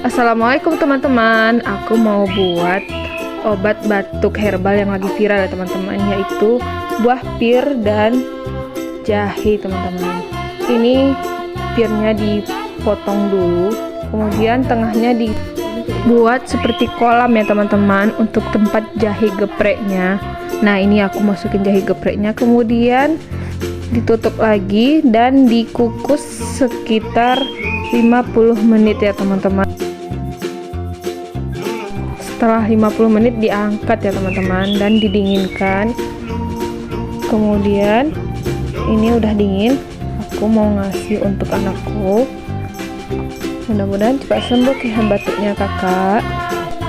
Assalamualaikum teman-teman, aku mau buat obat batuk herbal yang lagi viral ya teman-teman, yaitu buah pir dan jahe teman-teman. Ini pirnya dipotong dulu, kemudian tengahnya dibuat seperti kolam ya teman-teman untuk tempat jahe gepreknya. Nah ini aku masukin jahe gepreknya, kemudian ditutup lagi dan dikukus sekitar 50 menit ya teman-teman. Setelah 50 menit diangkat ya teman-teman dan didinginkan. Kemudian ini udah dingin, aku mau ngasih untuk anakku. Mudah-mudahan cepat sembuh ya batuknya kakak.